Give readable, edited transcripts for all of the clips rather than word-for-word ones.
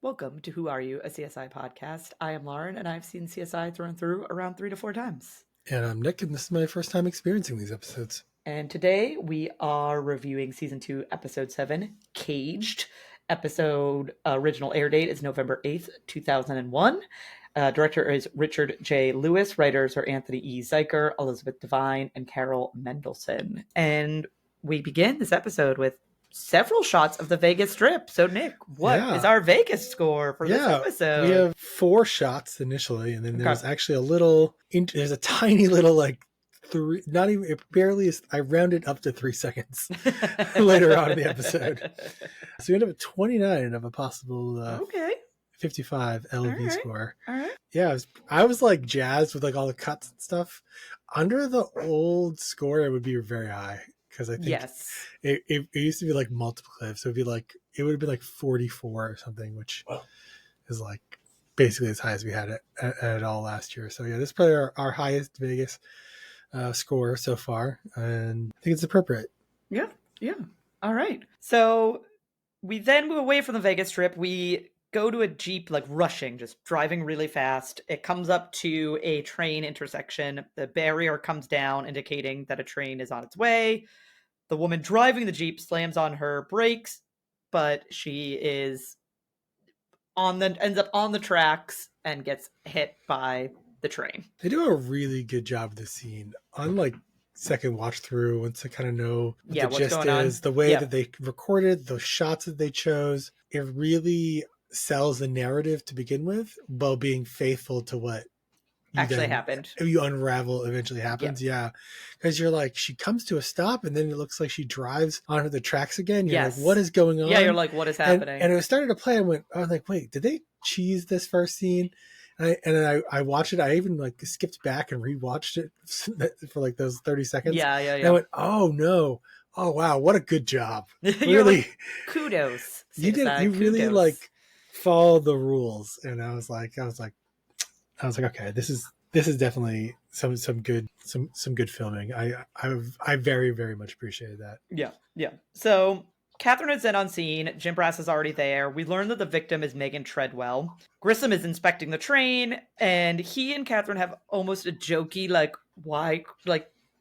Welcome to Who Are You, a CSI podcast. I am Lauren, and I've seen CSI through and through around 3 to 4 times. And I'm Nick, and this is my first time experiencing these episodes. And today we are reviewing Season 2, Episode 7, Caged. Original air date is November 8th, 2001. Director is Richard J. Lewis. Writers are Anthony E. Zeiker, Elizabeth Devine, and Carol Mendelsohn. And we begin this episode with several shots of the Vegas Strip. So, Nick, what is our Vegas score for this episode? We have 4 shots initially, and then there's actually there's a tiny little, three, not even, it barely is, I rounded up to 3 seconds later on in the episode. So we end up at 29 of a possible 55 LV score. All right. Yeah, I was jazzed with all the cuts and stuff. Under the old score, it would be very high. Because I think it used to be multiple clips. So it would have been 44 or something, which is basically as high as we had it all last year. So yeah, this is probably our highest Vegas score so far, and I think it's appropriate. Yeah. All right. So we then move away from the Vegas Strip. We go to a Jeep, rushing, just driving really fast. It comes up to a train intersection. The barrier comes down, indicating that a train is on its way. The woman driving the Jeep slams on her brakes, but she ends up on the tracks and gets hit by the train. They do a really good job of this scene. Unlike second watch through, once I kind of know what the gist is, the way that they recorded, those shots that they chose, it really sells the narrative to begin with while being faithful to what happened. You unravel eventually happens. Yeah. Because you're she comes to a stop and then it looks like she drives onto the tracks again. You're what is going on? Yeah, you're what is happening? And it started to play. I was like, wait, did they cheese this first scene? And I watched it. I even skipped back and rewatched it for those 30 seconds. Yeah. And I went, oh no. Oh wow, what a good job. Really. Kudos. You really follow the rules. And I was like, okay, this is definitely some good filming. I very, very much appreciated that. Yeah. So Catherine is then on scene. Jim Brass is already there. We learn that the victim is Megan Treadwell. Grissom is inspecting the train, and he and Catherine have almost a jokey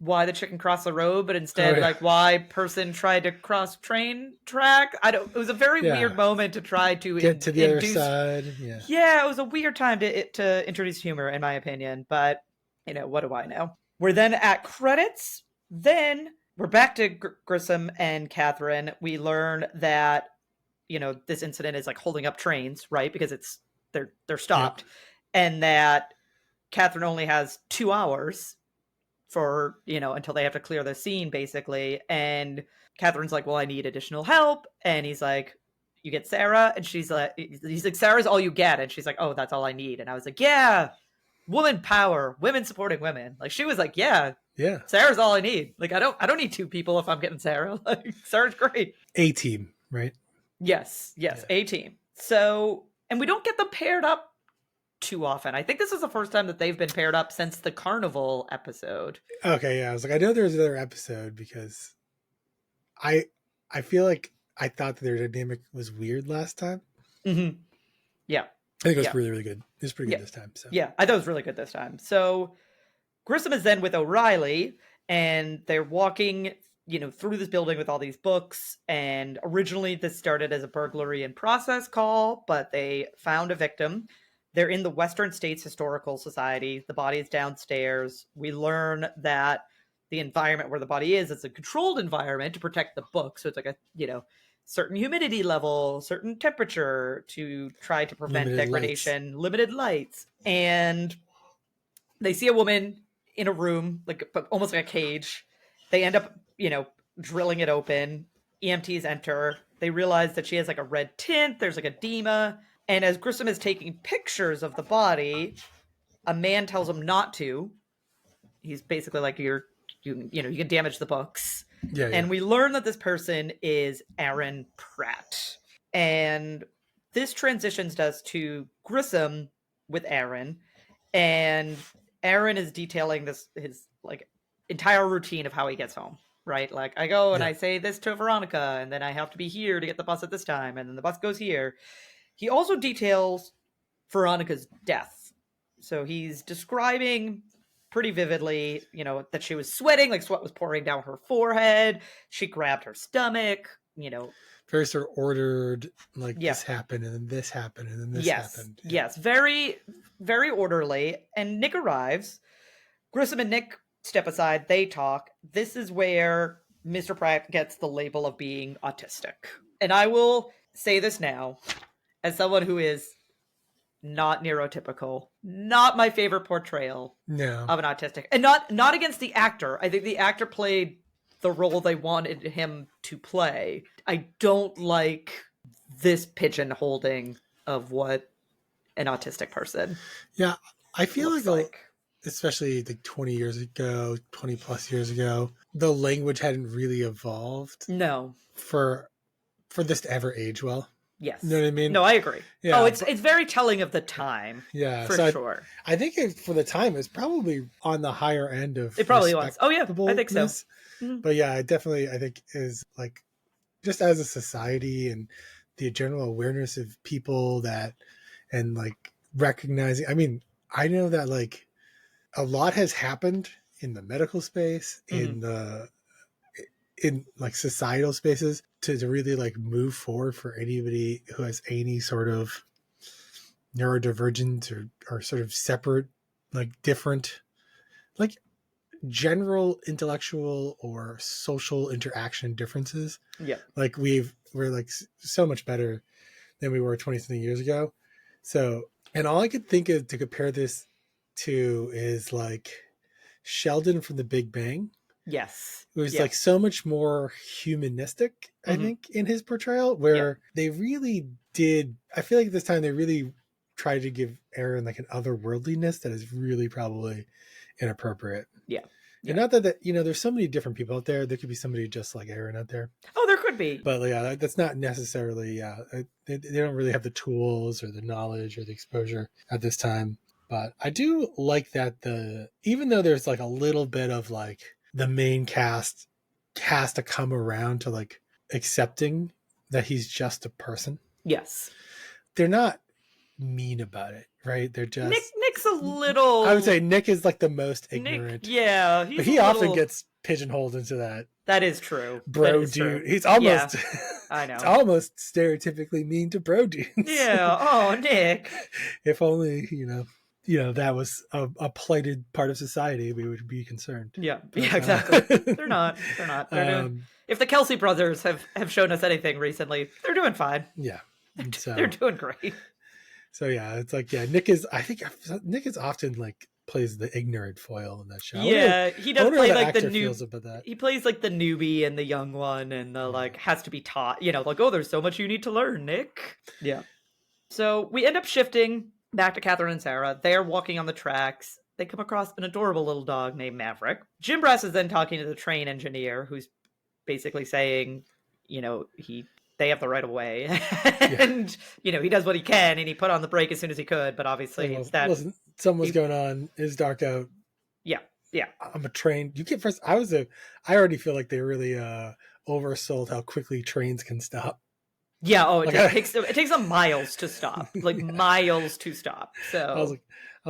why the chicken crossed the road, but instead why person tried to cross train track. It was a very weird moment to try to get to the other side. Yeah, it was a weird time to introduce humor, in my opinion. But what do I know? We're then at credits. Then we're back to Grissom and Catherine. We learn that this incident is holding up trains, right? Because they're stopped, and that Catherine only has 2 hours for until they have to clear the scene, basically. And Catherine's well, I need additional help. And he's like, you get Sarah. And he's like, Sarah's all you get. And she's like, oh, that's all I need. And I was like, yeah, woman power, women supporting women. She was like, yeah, Sarah's all I need. I don't need 2 people if I'm getting Sarah. Sarah's great. A team, right? Yes, A team. So, and we don't get them paired up too often. I think this is the first time that they've been paired up since the carnival episode. Okay, yeah. I was I know there was another episode because I feel I thought that their dynamic was weird last time. Mm-hmm. Yeah. I think it was really, really good. It was pretty good this time. So yeah, I thought it was really good this time. So Grissom is then with O'Reilly, and they're walking through this building with all these books. And originally this started as a burglary in process call, but they found a victim. They're in the Western States Historical Society. The body is downstairs. We learn that the environment where the body is a controlled environment to protect the book. So it's a certain humidity level, certain temperature to try to prevent degradation, limited lights. And they see a woman in a room, almost like a cage. They end up, drilling it open. EMTs enter. They realize that she has a red tint. There's edema. And as Grissom is taking pictures of the body, a man tells him not to. He's basically you can damage the books. Yeah. And we learn that this person is Aaron Pratt. And this transitions us to Grissom with Aaron. And Aaron is detailing his entire routine of how he gets home. Right? I go and I say this to Veronica, and then I have to be here to get the bus at this time, and then the bus goes here. He also details Veronica's death. So he's describing pretty vividly, that she was sweating, like sweat was pouring down her forehead. She grabbed her stomach, Very sort of ordered, like Yeah. this happened and then this happened and then this Yes. happened. Yes. Very, very orderly. And Nick arrives. Grissom and Nick step aside. They talk. This is where Mr. Pratt gets the label of being autistic. And I will say this now, as someone who is not neurotypical, not my favorite portrayal of an autistic. And not against the actor. I think the actor played the role they wanted him to play. I don't like this pigeon-holding of what an autistic person I feel like. Especially like 20 years ago, 20 plus years ago, the language hadn't really evolved. No. For this to ever age well. Yes. You know what I mean? No, I agree. Yeah, it's very telling of the time. Yeah. For sure. I think for the time, it's probably on the higher end of it probably was. Oh, yeah. I think so. Mm-hmm. But yeah, it definitely, I think, is like, just as a society and the general awareness of people and like recognizing, I mean, I know that like a lot has happened in the medical space, in like societal spaces to really like move forward for anybody who has any sort of neurodivergent or sort of separate, like different, like general intellectual or social interaction differences. Yeah. Like we're like so much better than we were 20 something years ago. So, and all I could think of to compare this to is like Sheldon from The Big Bang. Yes. It was like so much more humanistic, I think, in his portrayal, where they really did. I feel like this time they really tried to give Aaron like an otherworldliness that is really probably inappropriate. Yeah. And not that there's so many different people out there. There could be somebody just like Aaron out there. Oh, there could be. But yeah, that's not necessarily, they don't really have the tools or the knowledge or the exposure at this time. But I do like that even though there's like a little bit of like the main cast has to come around to like accepting that he's just a person. Yes. They're not mean about it, right? They're just Nick's a little. I would say Nick is like the most ignorant. Nick, yeah, but he often gets pigeonholed into that. That is true. Bro is dude. True. He's almost I know. It's almost stereotypically mean to bro dudes. Yeah. Oh, Nick. If only, that was a plighted part of society, we would be concerned. Yeah. Yeah, exactly. They're not. They're doing, if the Kelsey brothers have shown us anything recently, they're doing fine. Yeah. So, they're doing great. So yeah, it's like, Nick is often like plays the ignorant foil in that show. Yeah, he does play like the new. That. He plays like the newbie and the young one, and the like has to be taught. Like, oh, there's so much you need to learn, Nick. Yeah. So we end up shifting back to Catherine and Sarah. They're walking on the tracks. They come across an adorable little dog named Maverick. Jim Brass is then talking to the train engineer, who's basically saying, they have the right of way. And, he does what he can, and he put on the brake as soon as he could, but obviously something was going on. It's dark out. Yeah. Yeah. I'm a train. You get first. I already feel like they really oversold how quickly trains can stop. Yeah. Oh, it takes them miles to stop, miles to stop. So I was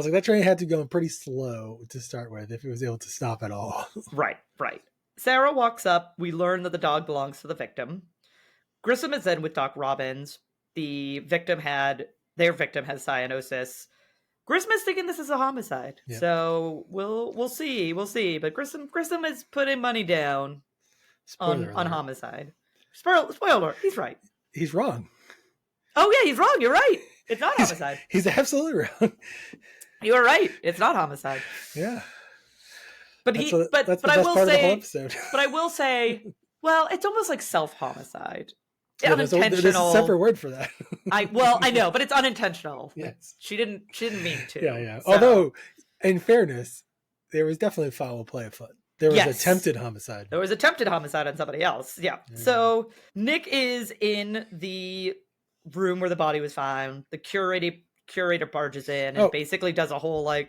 like, that train had to go pretty slow to start with if it was able to stop at all. Right. Sarah walks up. We learn that the dog belongs to the victim. Grissom is in with Doc Robbins. Their victim has cyanosis. Grissom is thinking this is a homicide. Yeah. So we'll see. But Grissom is putting money down on homicide. Spoiler alert. He's right. He's wrong. Oh yeah, he's wrong. You're right. It's not homicide. He's absolutely wrong. You are right. It's not homicide. Yeah. But I will say, well, it's almost like self-homicide. Yeah, unintentional. There's a separate word for that. I know, but it's unintentional. Yes. She didn't mean to. Yeah. So. Although, in fairness, there was definitely foul play afoot. There was attempted homicide. There was attempted homicide on somebody else. Yeah. So Nick is in the room where the body was found. The curator barges in and basically does a whole I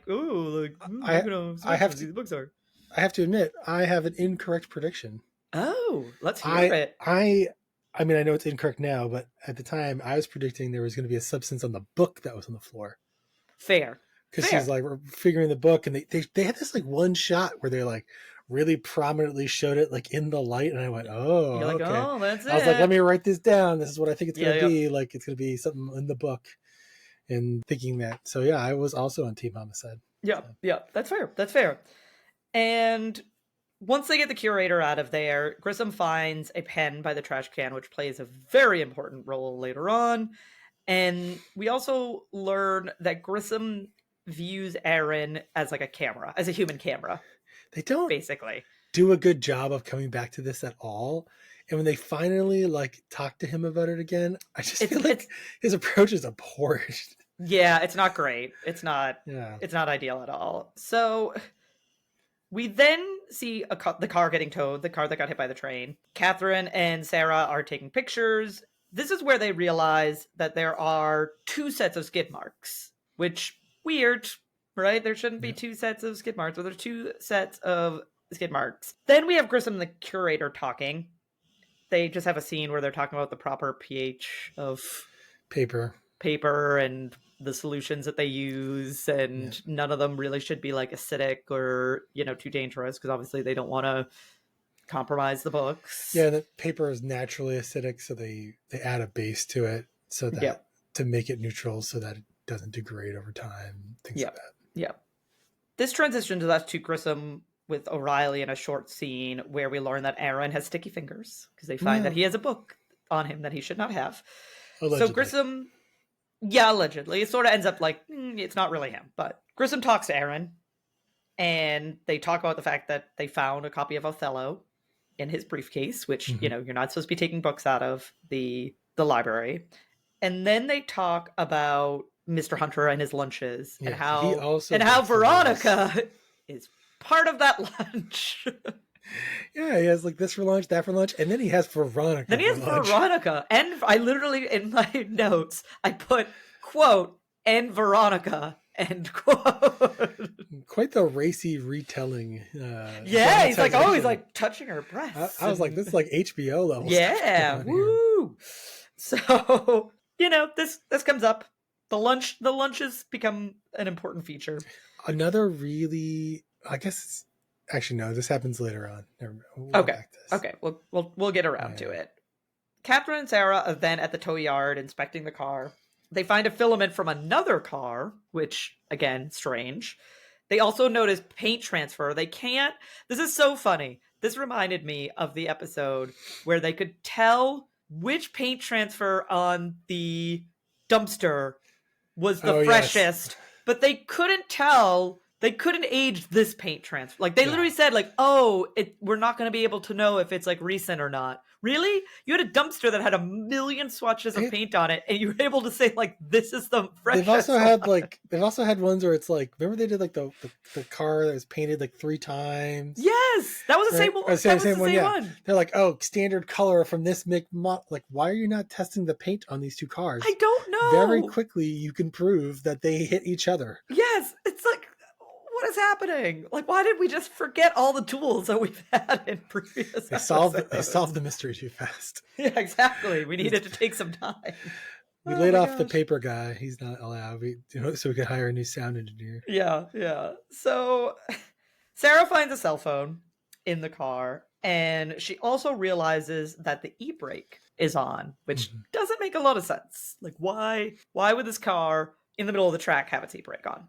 have to. The books are. I have to admit, I have an incorrect prediction. Oh, let's hear it. I mean, I know it's incorrect now, but at the time I was predicting there was going to be a substance on the book that was on the floor. Fair. Because she's like figuring the book, and they had this like one shot where they like really prominently showed it like in the light, and I went, oh, you're like, okay. oh, that's it. I was like, let me write this down. This is what I think it's going to be. Like, it's going to be something in the book, and thinking that. So yeah, I was also on Team Homicide. Yeah, so. Yeah, that's fair. That's fair. And once they get the curator out of there, Grissom finds a pen by the trash can, which plays a very important role later on. And we also learn that Grissom views Aaron as like a camera, as a human camera. They don't basically do a good job of coming back to this at all. And when they finally like talk to him about it again, I just feel like his approach is abhorrent. Yeah, it's not great. It's not ideal at all. So we then see the car getting towed, the car that got hit by the train. Catherine and Sarah are taking pictures. This is where they realize that there are 2 sets of skid marks, which weird, right? There shouldn't be 2 sets of skid marks, but there's 2 sets of skid marks. Then we have Grissom and the curator talking. They just have a scene where they're talking about the proper pH of paper and the solutions that they use, and none of them really should be like acidic or, too dangerous, because obviously they don't want to compromise the books. Yeah, the paper is naturally acidic, so they add a base to it so that to make it neutral so that it doesn't degrade over time, things like that. Yeah. This transitions us to Grissom with O'Reilly in a short scene where we learn that Aaron has sticky fingers because they find that he has a book on him that he should not have. Allegedly. So Grissom, allegedly. It sort of ends up like, it's not really him. But Grissom talks to Aaron, and they talk about the fact that they found a copy of Othello in his briefcase, which, you're not supposed to be taking books out of the library. And then they talk about Mr. Hunter and his lunches and how Veronica is part of that lunch. Yeah, he has like this for lunch, that for lunch, and then he has Veronica. And I literally, in my notes, I put, quote, and Veronica, end quote. Quite the racy retelling. He's like, he's like touching her breasts. I was like, this is like HBO level. Yeah, woo. So, this comes up. The lunches become an important feature. Another really, I guess, actually no, this happens later on. Okay, we'll get around to it. Catherine and Sarah are then at the tow yard inspecting the car. They find a filament from another car, which, again, strange. They also notice paint transfer. This is so funny. This reminded me of the episode where they could tell which paint transfer on the dumpster was the freshest, but they couldn't tell. They couldn't age this paint transfer. Like, they literally said, like, we're not going to be able to know if it's, like, recent or not. Really? You had a dumpster that had 1 million swatches of paint on it, and you were able to say, like, this is the freshest. They've also had ones where it's, like, remember they did, like, the car that was painted, like, 3 times? Yes! That was the same one. That was the same one. They're like, standard color from this make. Like, why are you not testing the paint on these 2 cars? I don't know. Very quickly, you can prove that they hit each other. Yes! It's like, what is happening? Like, why did we just forget all the tools that we've had in previous episodes? They solved the mystery too fast. Yeah, exactly. We needed to take some time. We laid off the paper guy. He's not allowed. So we could hire a new sound engineer. Yeah. So Sarah finds a cell phone in the car, and she also realizes that the e-brake is on, which doesn't make a lot of sense. Like, why would this car in the middle of the track have its e-brake on?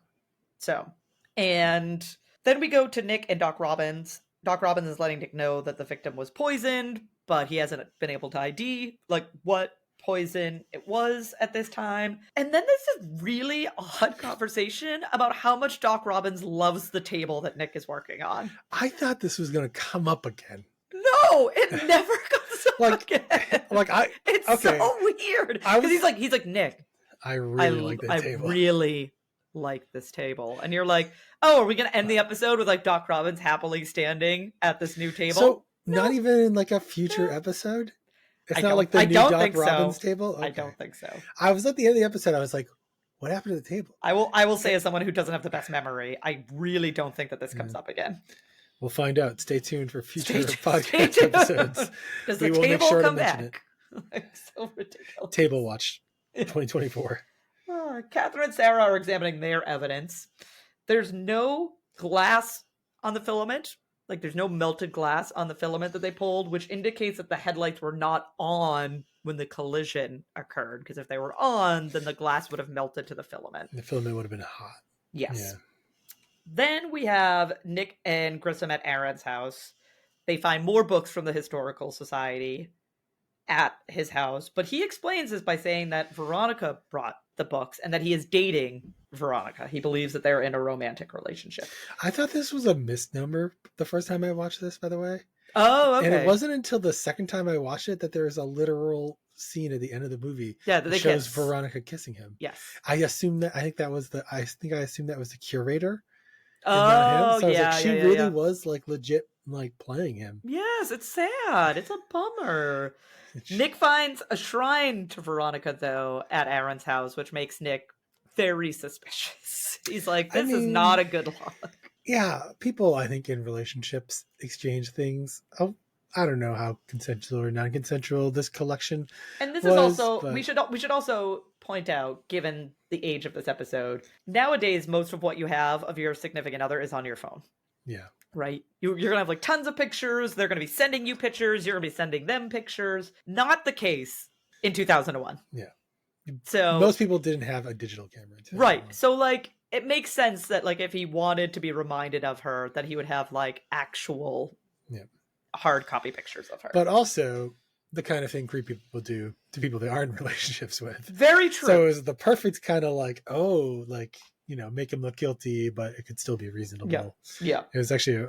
So... And then we go to Nick and Doc Robbins. Doc Robbins is letting Nick know that the victim was poisoned, but he hasn't been able to ID, like, what poison it was at this time. And then there's this really odd conversation about how much Doc Robbins loves the table that Nick is working on. I thought this was going to come up again. No, it never comes up again. It's so weird. Because he's like, Nick, I really like that table. I really like this table. And you're like, are we gonna end the episode with like Doc Robbins happily standing at this new table? So not even in like a future episode? It's not like the new Doc Robbins table? Okay. I don't think so. I was at the end of the episode, I was like, what happened to the table? I will say, as someone who doesn't have the best memory, I really don't think that this comes up again. We'll find out. Stay tuned for future podcast episodes. Does the table come back? Like, so ridiculous. Table Watch 2024. Catherine and Sarah are examining their evidence. There's no glass on the filament. Like, there's no melted glass on the filament that they pulled, which indicates that the headlights were not on when the collision occurred. Because if they were on, then the glass would have melted to the filament. The filament would have been hot. Yes. Yeah. Then we have Nick and Grissom at Aaron's house. They find more books from the Historical Society at his house, but he explains this by saying that Veronica brought the books and that he is dating Veronica. He believes that they're in a romantic relationship. I thought this was a misnomer the first time I watched this, by the way. Oh, okay. And it wasn't until the second time I watched it that there is a literal scene at the end of the movie that shows Veronica kissing him. Yes. I assumed that I assumed that was the curator. Oh, so yeah. She really was like legit like playing him. Yes, it's sad. It's a bummer. Nick finds a shrine to Veronica, though, at Aaron's house, which makes Nick very suspicious. He's like, this is not a good look. Yeah, people, I think, in relationships exchange things. Oh, I don't know how consensual or non-consensual this collection and this was, is also, but... we should also point out, given the age of this episode, nowadays, most of what you have of your significant other is on your phone. Yeah. Right? You're going to have like tons of pictures. They're going to be sending you pictures. You're going to be sending them pictures. Not the case in 2001. Yeah. So most people didn't have a digital camera. Right. So like, it makes sense that like if he wanted to be reminded of her, that he would have like actual hard copy pictures of her. But also the kind of thing creepy people do to people they aren't in relationships with. Very true. So it was the perfect kind of like, make him look guilty, but it could still be reasonable. Yeah. It was actually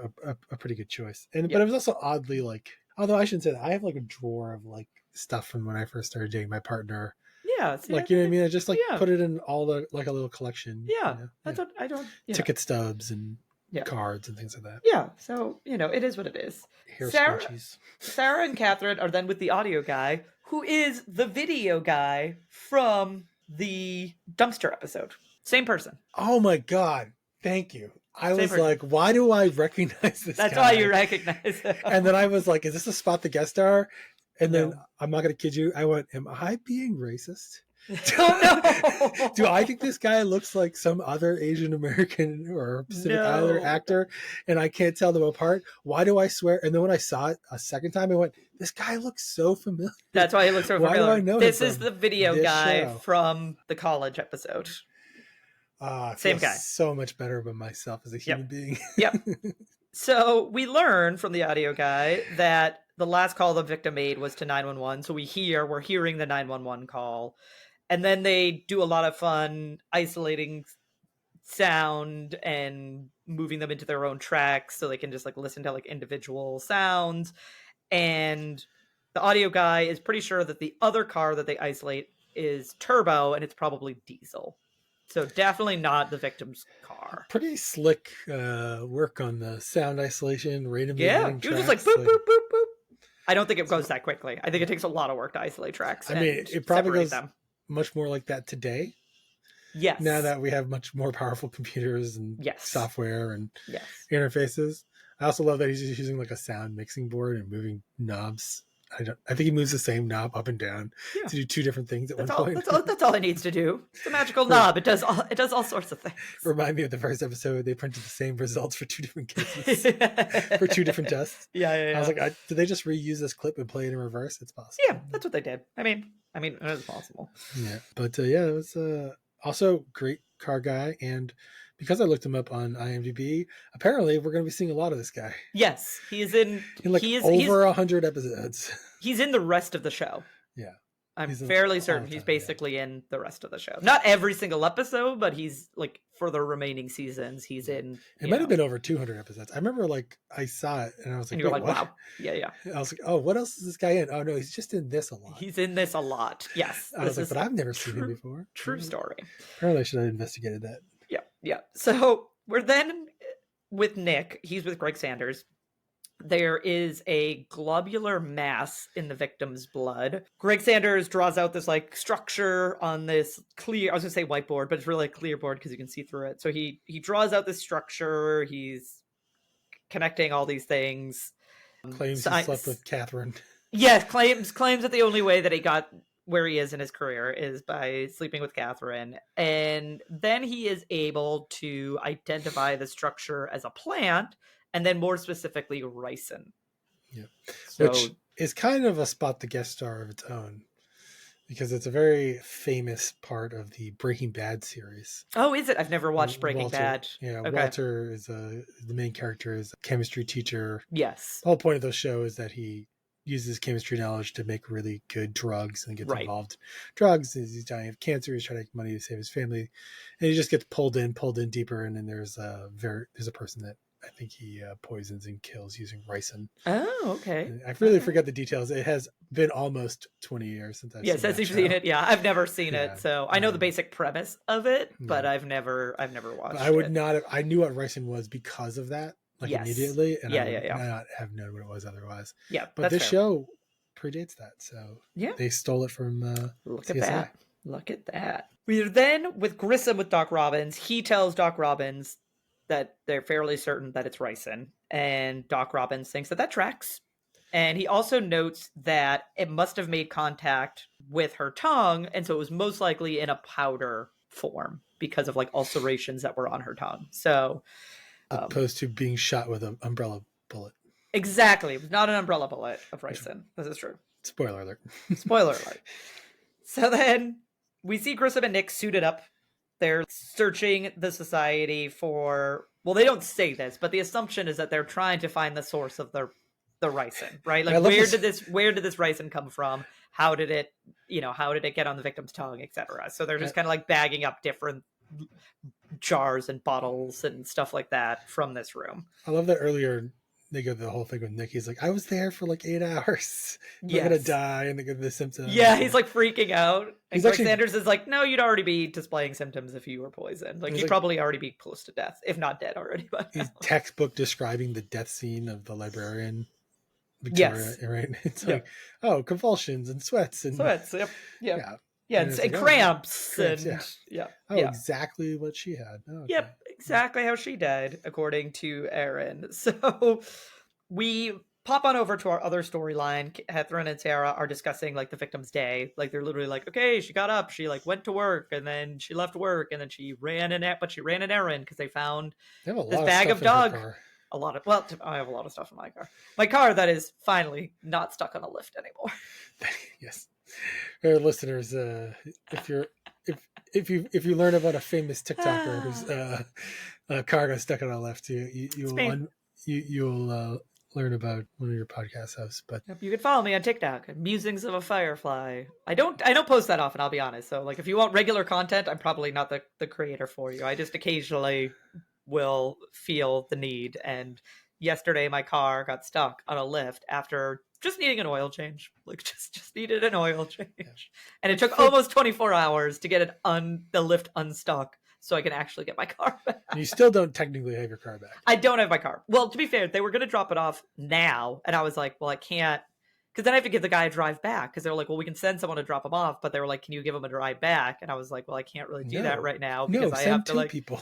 a pretty good choice. But it was also oddly like, although I shouldn't say that, I have like a drawer of like stuff from when I first started dating my partner. Yeah. Like, you know what I mean? I just like put it in all the, like a little collection. Yeah. That's what I don't. Ticket stubs and cards and things like that. Yeah. So, it is what it is. Sarah and Catherine are then with the audio guy, who is the video guy from the dumpster episode. Same person. Oh my God. Thank you. I was like, why do I recognize this That's guy? why you recognize him. And then I was like, is this a spot the guest star? And then I'm not going to kid you. I went, am I being racist? No. Do I think this guy looks like some other Asian American or Pacific Islander actor and I can't tell them apart? Why do I swear? And then when I saw it a second time, I went, this guy looks so familiar. That's why he looks so familiar. Why do I know this is the video guy show from the college episode. Same guy. So much better about myself as a human being. Yep. So we learn from the audio guy that the last call the victim made was to 911. So we're hearing the 911 call. And then they do a lot of fun isolating sound and moving them into their own tracks so they can just like listen to like individual sounds. And the audio guy is pretty sure that the other car that they isolate is turbo and it's probably diesel. So definitely not the victim's car. Pretty slick work on the sound isolation, randomly. Yeah, you just like boop, boop, boop, boop. I don't think it goes that quickly. I think it takes a lot of work to isolate tracks. I mean, it probably goes much more like that today. Yes. Now that we have much more powerful computers and software and interfaces. I also love that he's just using like a sound mixing board and moving knobs. I think he moves the same knob up and down to do two different things at one point. That's all he needs to do. It's a magical knob. It does all sorts of things. Remind me of the first episode. They printed the same results for two different cases for two different tests. Yeah. I was like, did they just reuse this clip and play it in reverse? It's possible. Yeah, that's what they did. I mean, it is possible. Yeah, but it was also great car guy, and because I looked him up on IMDb, apparently we're going to be seeing a lot of this guy. Yes, he's over 100 episodes. He's in the rest of the show. Yeah. I'm fairly certain he's basically in the rest of the show. Not every single episode, but he's like for the remaining seasons, he's in. It might have been over 200 episodes. I remember I saw it and I was like, and you're like, what? Wow. Yeah. I was like, oh, what else is this guy in? Oh no, he's just in this a lot. He's in this a lot. Yes. I was like, but I've never seen him before. True story. Apparently I should have investigated that. Yeah. So we're then with Nick. He's with Greg Sanders. There is a globular mass in the victim's blood. Greg Sanders draws out this like structure on this clear, I was gonna say whiteboard, but it's really a clear board because you can see through it. So he draws out this structure. He's connecting all these things. Claims he slept with Catherine. Yes, claims that the only way that he got where he is in his career is by sleeping with Catherine. And then he is able to identify the structure as a plant, and then more specifically, ricin. Yeah. So, Which is kind of a spot the guest star of its own, because it's a very famous part of the Breaking Bad series. oh, is it? I've never watched Breaking Walter, Bad. yeah, Okay. Walter is the main character, is a chemistry teacher. Yes. The whole point of the show is that he uses chemistry knowledge to make really good drugs and gets involved in drugs. He's dying of cancer. He's trying to make money to save his family, and he just gets pulled in deeper. And then there's a person that I think he poisons and kills using ricin. Oh, okay. And I really forget the details. It has been almost 20 years since I've seen it. Since you've seen it. Yeah, I've never seen it, so I know the basic premise of it, but I've never watched it. I would not have. I knew what ricin was because of that. Immediately, and I would not have known what it was otherwise. Yeah, but this show predates that, so they stole it from Look CSI. at that. Look at that. We're then with Grissom with Doc Robbins. He tells Doc Robbins that they're fairly certain that it's ricin, and Doc Robbins thinks that tracks. And he also notes that it must have made contact with her tongue, and so it was most likely in a powder form because of ulcerations that were on her tongue. So opposed to being shot with an umbrella bullet. Exactly. It was not an umbrella bullet of ricin. This is true. Spoiler alert. Spoiler alert. So then we see Grissom and Nick suited up. They're searching the society for, well, they don't say this, but the assumption is that they're trying to find the source of the ricin, right? Where did this ricin come from? How did it get on the victim's tongue, etc. So they're just kind of bagging up different jars and bottles and stuff like that from this room. I love that earlier they go the whole thing with Nick. He's like, I was there for 8 hours. I'm gonna die, and they go the symptoms. Yeah, he's freaking out. And Greg Sanders is like, no, you'd already be displaying symptoms if you were poisoned. You'd probably already be close to death, if not dead already. But he's textbook describing the death scene of the librarian, Victoria, right? It's convulsions and sweats and Yep. Yeah, and cramps. Exactly what she had. Oh, okay. Yep, exactly how she died, according to Aaron. So we pop on over to our other storyline. Catherine and Sarah are discussing the victim's day. They're literally okay, she got up, she went to work, and then she left work, and then she ran an errand because they found this bag of dog. I have a lot of stuff in my car. My car that is finally not stuck on a lift anymore. Yes. Our listeners, if you learn about a famous TikToker whose car got stuck on a lift, you'll learn about one of your podcast hosts. But you can follow me on TikTok, Musings of a Firefly. I don't post that often, I'll be honest. So if you want regular content, I'm probably not the creator for you. I just occasionally will feel the need. And yesterday my car got stuck on a lift after just needing an oil change. Just needed an oil change. Yeah. And it took almost 24 hours to get the lift unstuck so I can actually get my car back. You still don't technically have your car back. I don't have my car. Well, to be fair, they were going to drop it off now. And I was like, well, I can't. Because then I have to give the guy a drive back. Because they were like, well, we can send someone to drop him off. But they were like, can you give him a drive back? And I was like, well, I can't really do that right now. Because I have to two people.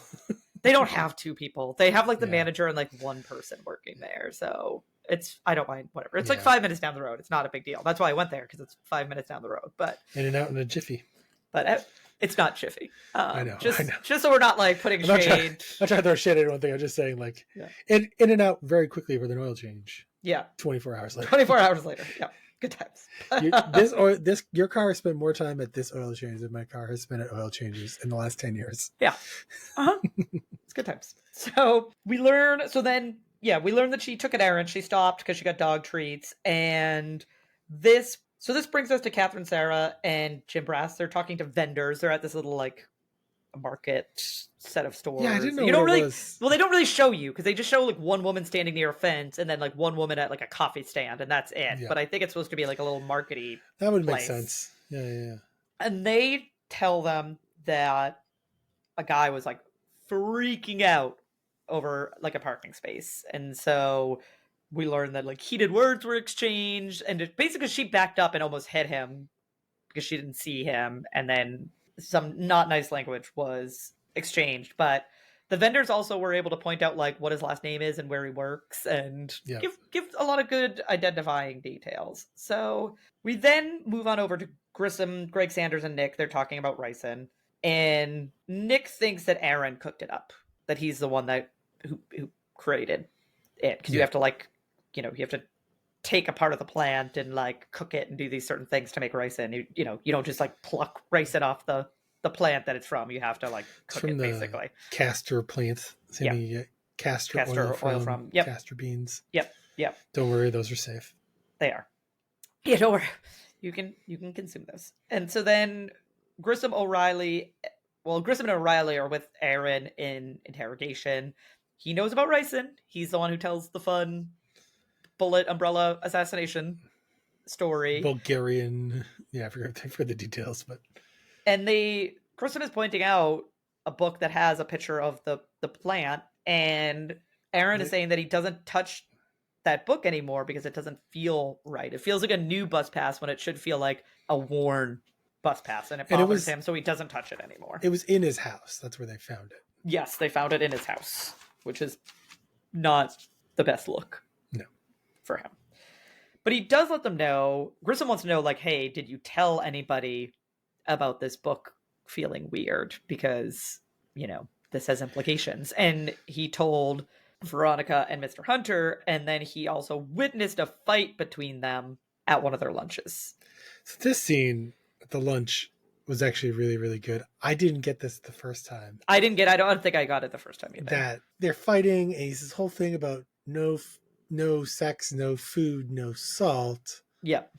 They don't have two people. They have the manager and one person working there. So I don't mind, whatever. It's 5 minutes down the road. It's not a big deal. That's why I went there, because it's 5 minutes down the road. But in and out in a jiffy. But it's not jiffy. I know. Just so we're not putting shade. I'm not trying to throw shade at anyone. I'm just saying in and out very quickly with an oil change. Yeah. 24 hours later. 24 hours later. Yeah. Good times. Your car has spent more time at this oil change than my car has spent at oil changes in the last 10 years. Yeah. It's good times. So we learn that she took an errand. She stopped because she got dog treats. And this brings us to Catherine, Sarah, and Jim Brass. They're talking to vendors. They're at this little market set of stores. Yeah, I didn't know what it was. Well, they don't really show you, because they just show one woman standing near a fence and then one woman at a coffee stand, and that's it. Yeah. But I think it's supposed to be a little markety. That would make sense. Yeah. And they tell them that a guy was freaking out over a parking space, and so we learned that heated words were exchanged, and basically she backed up and almost hit him because she didn't see him, and then some not nice language was exchanged. But The vendors also were able to point out like what his last name is and where he works, and give a lot of good identifying details. So we then move on over to Grissom, Greg Sanders, and Nick. They're talking about ricin, and Nick thinks that Aaron cooked it up, that he's the one that who created it, because you have to like, you have to take a part of the plant and like cook it and do these certain things to make ricin. You don't just like pluck ricin off the the plant that it's from. You have to like cook it basically. Castor plant. Castor oil from castor beans. Yep. Don't worry, those are safe. They are. Yeah, don't worry. You can consume those. And so then Grissom and O'Reilly are with Aaron in interrogation. He knows about ricin. He's the one who tells the fun bullet umbrella assassination story. Bulgarian. Yeah, I forgot the details, but. And Grissom is pointing out a book that has a picture of the plant, and Aaron is saying that he doesn't touch that book anymore because it doesn't feel right. It feels like a new bus pass when it should feel like a worn bus pass, and it bothers him, so he doesn't touch it anymore. It was in his house. That's where they found it. Yes, they found it in his house, which is not the best look. No. For him. But he does let them know. Grissom wants to know, like, hey, did you tell anybody about this book feeling weird? Because, this has implications. And he told Veronica and Mr. Hunter, and then he also witnessed a fight between them at one of their lunches. So this scene at the lunch was actually really, really good. I didn't get this the first time. I don't think I got it the first time either. That they're fighting, and it's this whole thing about no sex, no food, no salt. Yep.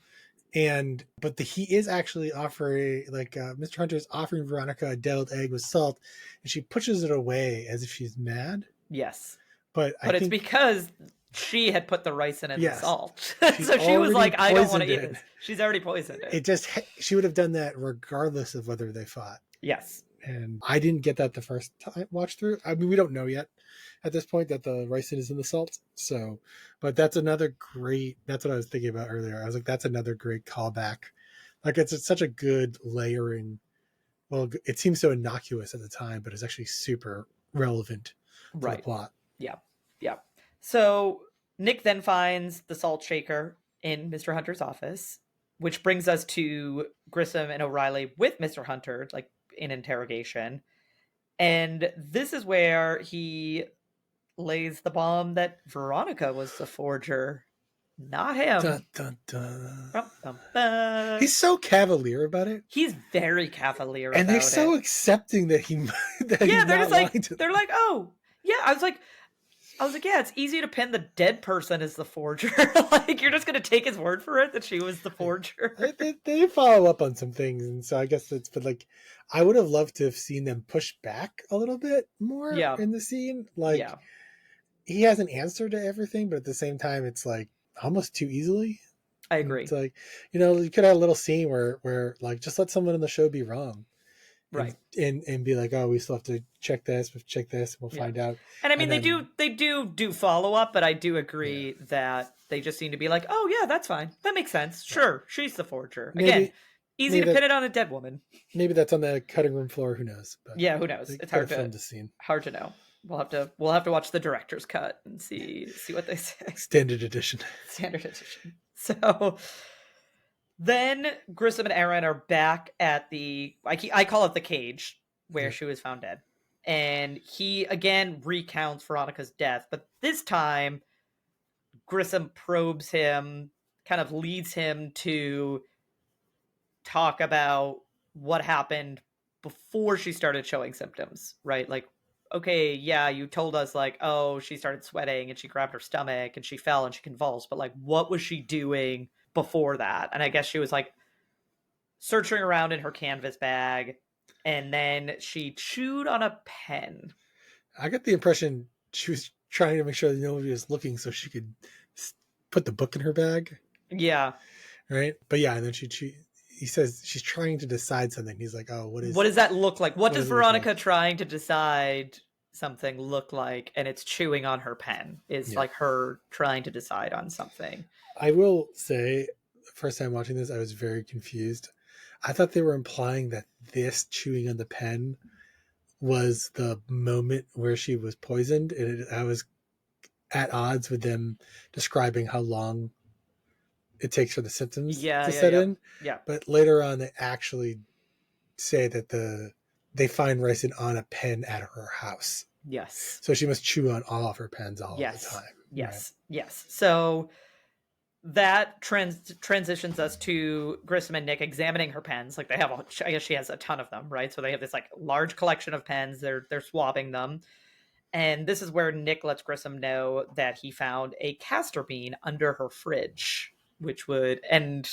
But he is actually offering, like, Mr. Hunter is offering Veronica a deviled egg with salt, and she pushes it away as if she's mad. Yes. But it's because she had put the ricin in the salt. So she was like, I don't want to eat this. She's already poisoned it. She would have done that regardless of whether they fought. Yes. And I didn't get that the first time watch through. I mean, we don't know yet at this point that the ricin is in the salt. So, but that's what I was thinking about earlier. I was like, that's another great callback. Like, it's such a good layering. Well, it seems so innocuous at the time, but it's actually super relevant to the plot. Yeah. So Nick then finds the salt shaker in Mr. Hunter's office, which brings us to Grissom and O'Reilly with Mr. Hunter, like, in interrogation. And this is where he lays the bomb that Veronica was the forger, not him. Dun, dun, dun. Bum, bum, bum. He's so cavalier about it. He's very cavalier about it. And they're so accepting that they're like, oh, yeah. I was like, yeah, it's easy to pin the dead person as the forger. Like, you're just going to take his word for it that she was the forger. They follow up on some things. And so I guess but like, I would have loved to have seen them push back a little bit more in the scene. Like, he has an answer to everything, but at the same time, it's like almost too easily. I agree. It's like, you could have a little scene where like, just let someone in the show be wrong. Right. And be like, oh, we still have to check this, we'll find out. And I mean, they do follow up, but I do agree that they just seem to be like, oh yeah, that's fine. That makes sense. Sure. She's the forger. Again, easy to pin it on a dead woman. Maybe that's on the cutting room floor. Who knows? But yeah, who knows? It's hard to know. We'll have to watch the director's cut and see what they say. Standard edition. So then Grissom and Aaron are back at I call it the cage where she was found dead. And he again recounts Veronica's death, but this time Grissom probes him, kind of leads him to talk about what happened before she started showing symptoms, right? Like, okay, yeah, you told us, like, oh, she started sweating and she grabbed her stomach and she fell and she convulsed, but like, what was she doing before that? And I guess she was like searching around in her canvas bag, and then she chewed on a pen. I got the impression she was trying to make sure that nobody was looking so she could put the book in her bag. Yeah. Right? But yeah, and then he says she's trying to decide something. He's like, oh, what does that look like? What does Veronica trying to decide something look like? And it's chewing on her pen is like her trying to decide on something. I will say, the first time watching this, I was very confused. I thought they were implying that this chewing on the pen was the moment where she was poisoned, and I was at odds with them describing how long it takes for the symptoms Yeah, to yeah, set yeah. in. Yeah. But later on, they actually say that they find ricin on a pen at her house. Yes. So she must chew on all of her pens all of the Yes. time. Right. Yes. Yes. So that transitions us to Grissom and Nick examining her pens. Like they have, I guess she has a ton of them, right? So they have this like large collection of pens. They're swabbing them, and this is where Nick lets Grissom know that he found a castor bean under her fridge, which would, and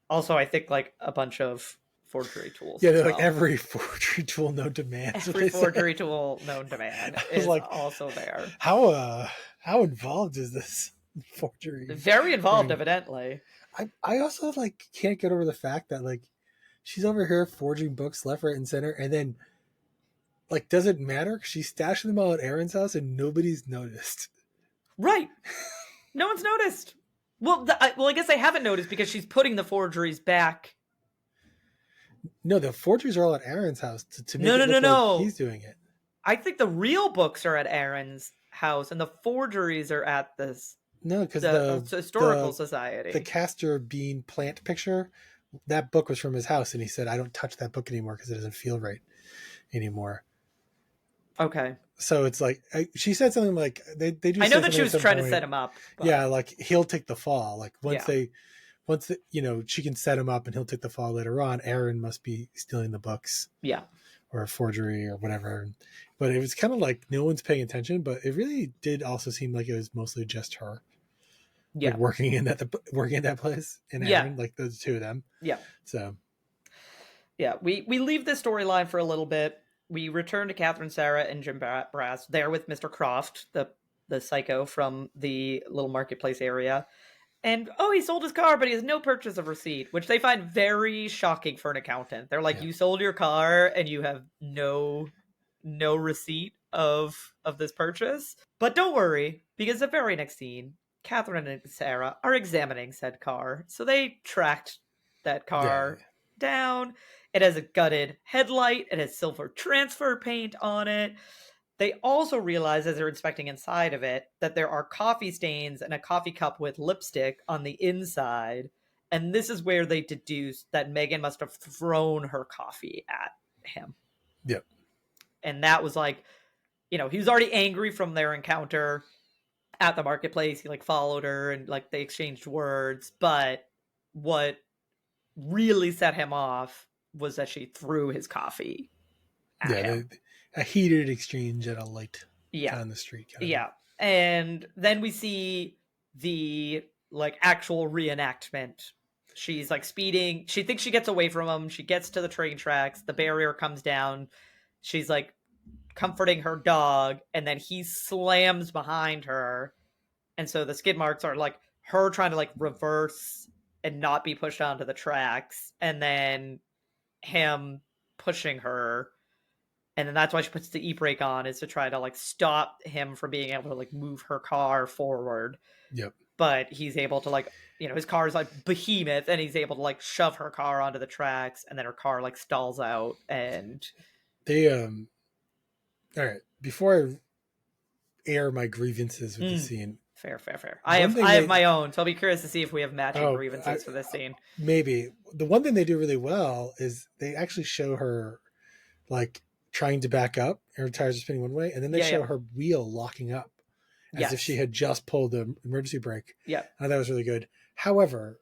also I think like a bunch of forgery tools Yeah, as they're like well. every forgery tool known to man. That's what Every they forgery say. tool known to man I was is like, also there. how involved is this forgery Very involved, ring? evidently. I also like can't get over the fact that like she's over here forging books left, right, and center, and then like doesn't matter. She's stashing them all at Aaron's house, and nobody's noticed. Right. No one's noticed. Well, I guess they haven't noticed because she's putting the forgeries back. No, the forgeries are all at Aaron's house to make No, no, it no, look like no. he's doing it. I think the real books are at Aaron's house, and the forgeries are at No, because the historical the society. castor bean plant picture, that book was from his house, and he said, "I don't touch that book anymore because it doesn't feel right anymore." Okay. So it's like she said something like they do I know say that she something at was some trying to set point. him up. But Yeah, like he'll take the fall. Like yeah. she can set him up and he'll take the fall later on. Aaron must be stealing the books. Yeah. Or a forgery or whatever. But it was kind of like no one's paying attention, but it really did also seem like it was mostly just her. Yeah. Like working in that place and Aaron, like those two of them. Yeah. So yeah, we leave this storyline for a little bit. We return to Catherine, Sarah, and Jim Brass there with Mr. Croft, the psycho from the little marketplace area. And he sold his car, but he has no purchase of receipt, which they find very shocking for an accountant. They're like, you sold your car and you have no receipt of this purchase. But don't worry, because the very next scene, Catherine and Sarah are examining said car. So they tracked that car down. It has a gutted headlight. It has silver transfer paint on it. They also realize as they're inspecting inside of it that there are coffee stains and a coffee cup with lipstick on the inside. And this is where they deduce that Megan must have thrown her coffee at him. Yep. And that was like, he was already angry from their encounter at the marketplace. He like followed her and like they exchanged words. But what really set him off was that she threw his coffee at him. A heated exchange at a light on the street. Yeah. And then we see the like actual reenactment. She's like speeding. She thinks she gets away from him. She gets to the train tracks. The barrier comes down. She's like comforting her dog. And then he slams behind her. And so the skid marks are like her trying to like reverse and not be pushed onto the tracks. And then him pushing her. And then that's why she puts the e-brake on, is to try to like stop him from being able to like move her car forward. Yep. But he's able to like, his car is like behemoth, and he's able to like shove her car onto the tracks, and then her car like stalls out. And they all right, before I air my grievances with the scene. Fair. I have my own, so I'll be curious to see if we have matching grievances for this scene. Maybe. The one thing they do really well is they actually show her like trying to back up, and her tires are spinning one way, and then they show her wheel locking up as if she had just pulled the emergency brake. Yeah. And that was really good. However,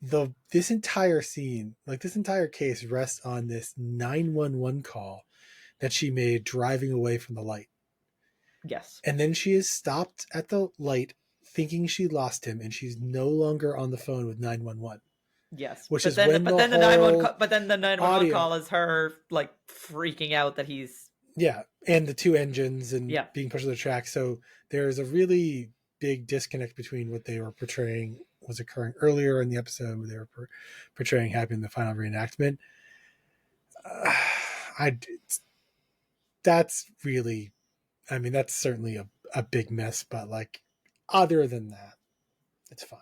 this entire scene, like this entire case, rests on this 911 call that she made driving away from the light. Yes. And then she is stopped at the light thinking she lost him, and she's no longer on the phone with 911. Yes. Which is when the 911 call is her like freaking out that he's and the two engines and being pushed to the track. So there's a really big disconnect between what they were portraying was occurring earlier in the episode, where they were portraying happening in the final reenactment. That's really, I mean, that's certainly a big mess, but like other than that, it's fine.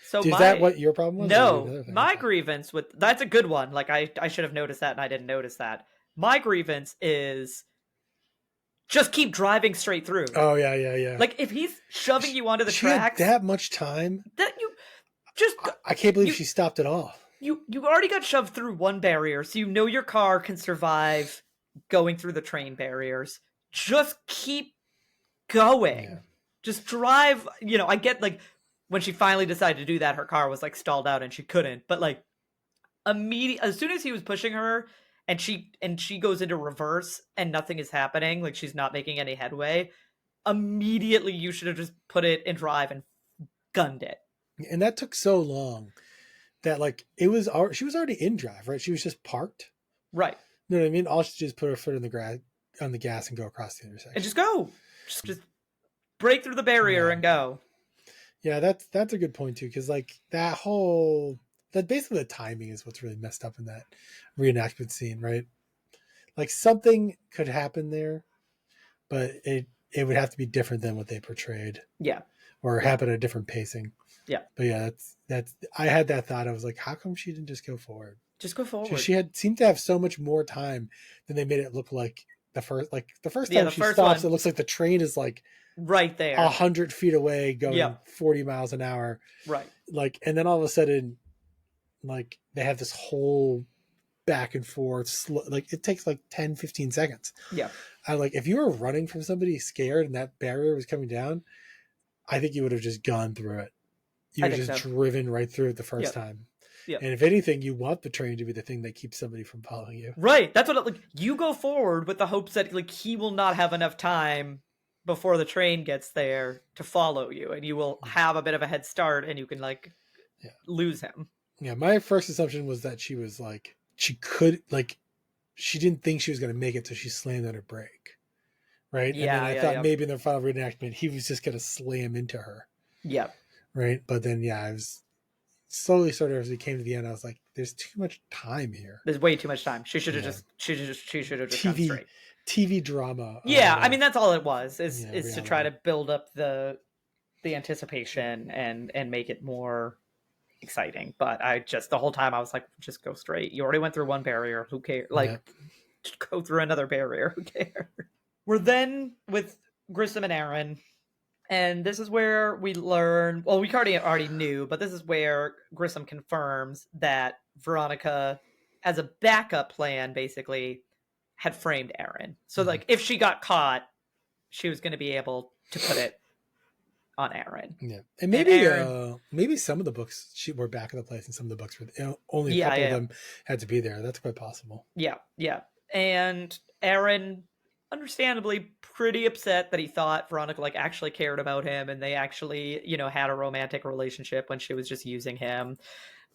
So is that what your problem was? No, my grievance with that's a good one. Like I should have noticed that, and I didn't notice that. My grievance is just keep driving straight through. Oh yeah. Like if he's shoving you onto the she had tracks, that much time. that you just I can't believe she stopped at all. You already got shoved through one barrier, so you know your car can survive going through the train barriers. Just keep going. Yeah. Just drive. I get like when she finally decided to do that, her car was like stalled out and she couldn't. But like as soon as he was pushing her and she goes into reverse and nothing is happening, like she's not making any headway, immediately you should have just put it in drive and gunned it. And that took so long that like she was already in drive, right? She was just parked. Right. You know what I mean? All she did is put her foot on the gas and go across the intersection. And just go. Just break through the barrier and go. Yeah, that's a good point too, because like that basically the timing is what's really messed up in that reenactment scene, right? Like something could happen there, but it would have to be different than what they portrayed. Yeah. Or happen at a different pacing. Yeah. But yeah, that's I had that thought. I was like, how come she didn't just go forward? Just go forward. She seemed to have so much more time than they made it look like the first time she stops, one, it looks like the train is like right there 100 feet away going 40 miles an hour. Right. Like, and then all of a sudden, like they have this whole back and forth, like it takes like 10, 15 seconds. Yeah. I like, if you were running from somebody scared and that barrier was coming down, I think you would have just gone through it. You would have just driven right through it the first time. Yeah. And if anything, you want the train to be the thing that keeps somebody from following you. Right. That's what you go forward with the hopes that like he will not have enough time before the train gets there to follow you, and you will have a bit of a head start and you can like lose him. Yeah. My first assumption was that she was like, she didn't think she was going to make it, so she slammed on her brake. Right. Yeah. And then I thought maybe in the final reenactment, he was just going to slam into her. Yep. Right. But then, I was slowly sort of, as we came to the end, I was like, there's too much time here. There's way too much time. She should have just gone straight. TV drama. Yeah. I mean, that's all it was is to try to build up the anticipation and make it more exciting. But I just, the whole time I was like, just go straight. You already went through one barrier. Who cares? Like just go through another barrier. Who cares? We're then with Grissom and Aaron, and this is where we learn, well, we already knew, but this is where Grissom confirms that Veronica, as a backup plan, basically, had framed Aaron. So, like, if she got caught, she was going to be able to put it on Aaron. Yeah. And maybe maybe some of the books were back in the place, and some of the books were, only a couple of them had to be there. That's quite possible. Yeah, yeah. And Aaron, understandably pretty upset that he thought Veronica like actually cared about him and they actually, had a romantic relationship when she was just using him.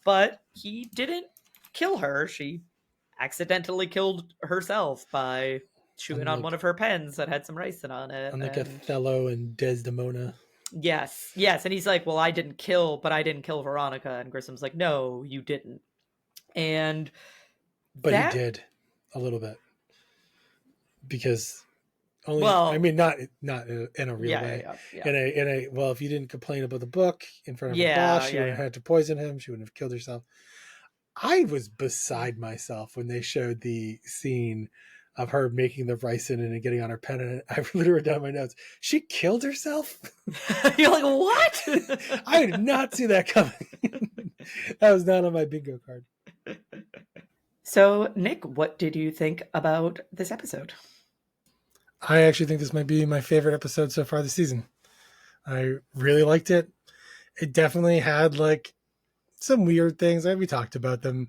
But he didn't kill her. She accidentally killed herself by chewing on one of her pens that had some ricin on it. Unlike Othello and Desdemona. Yes. And he's like, well, I didn't kill Veronica. And Grissom's like, no, you didn't. But he did a little bit. Because I mean, not in a real way. Yeah. In a well, if you didn't complain about the book in front of her boss, she wouldn't have had to poison him. She wouldn't have killed herself. I was beside myself when they showed the scene of her making the ricin and getting on her pen, and I literally wrote down my notes. She killed herself. You're like, what? I did not see that coming. That was not on my bingo card. So, Nick, what did you think about this episode? I actually think this might be my favorite episode so far this season. I really liked it. It definitely had like some weird things. We talked about them.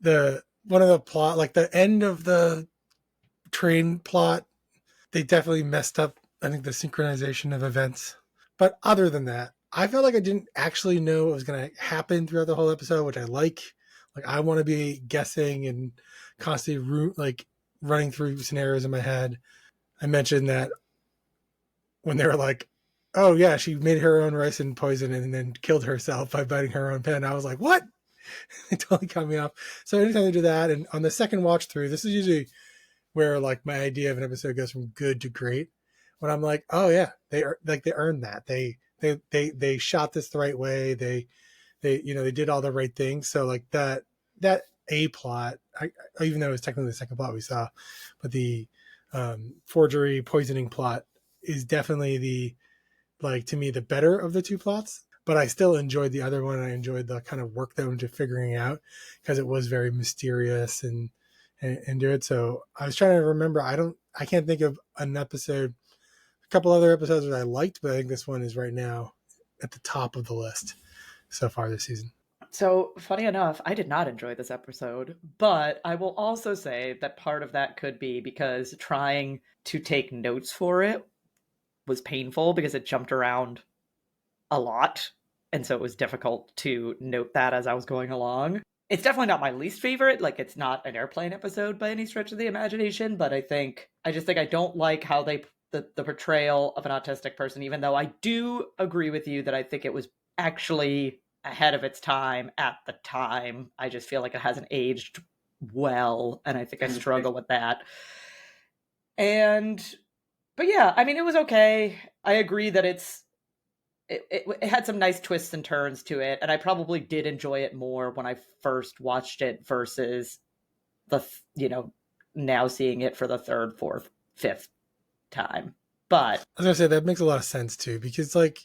One of the plot, like the end of the train plot, they definitely messed up, I think, the synchronization of events. But other than that, I felt like I didn't actually know what was going to happen throughout the whole episode, which I like. Like, I want to be guessing and constantly running through scenarios in my head. I mentioned that when they were like, oh yeah, she made her own ricin poison and then killed herself by biting her own pen. I was like, what? It totally cut me off. So anytime they do that, and on the second watch through, this is usually where like my idea of an episode goes from good to great. When I'm like, oh yeah, they earned that. They shot this the right way. They did all the right things. So like that a plot, even though it was technically the second plot we saw, but the forgery poisoning plot is definitely the, like, to me, the better of the two plots. But I still enjoyed the other one. I enjoyed the kind of work that went into figuring out, because it was very mysterious and do it. So I was trying to remember. I can't think of an episode, a couple other episodes that I liked, but I think this one is right now at the top of the list so far this season. So, funny enough, I did not enjoy this episode, but I will also say that part of that could be because trying to take notes for it was painful because it jumped around a lot. And so it was difficult to note that as I was going along. It's definitely not my least favorite. Like, it's not an airplane episode by any stretch of the imagination, but I just think I don't like how the portrayal of an autistic person, even though I do agree with you that I think it was actually ahead of its time at the time. I just feel like it hasn't aged well, and I think I struggle with that. But yeah, I mean, it was okay. I agree that it had some nice twists and turns to it, and I probably did enjoy it more when I first watched it versus now seeing it for the third, fourth, fifth time. But I was gonna say that makes a lot of sense too, because like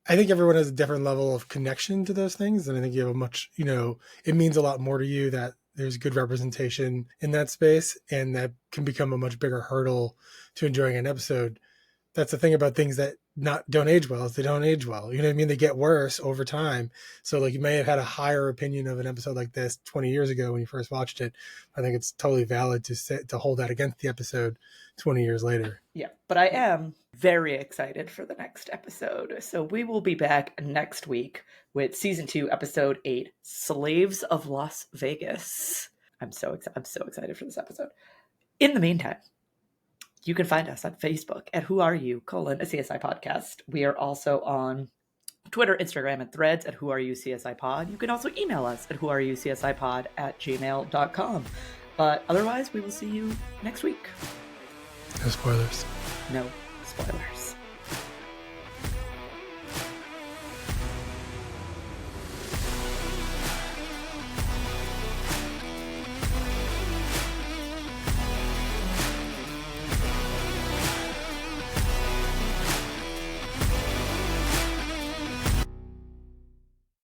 I think everyone has a different level of connection to those things, and I think you have a much, it means a lot more to you that there's good representation in that space, and that can become a much bigger hurdle to enjoying an episode. That's the thing about things that don't age well, is they don't age well. You know what I mean? They get worse over time. So like, you may have had a higher opinion of an episode like this 20 years ago when you first watched it. I think it's totally valid to hold that against the episode 20 years later. Yeah, but I am very excited for the next episode. So we will be back next week with season 2, episode 8, Slaves of Las Vegas. I'm so excited for this episode. In the meantime, you can find us on Facebook at Who Are You, a CSI podcast. We are also on Twitter, Instagram, and Threads at Who Are You CSI Pod. You can also email us at whoareyoucsipod@gmail.com. But otherwise, we will see you next week. No spoilers. No spoilers.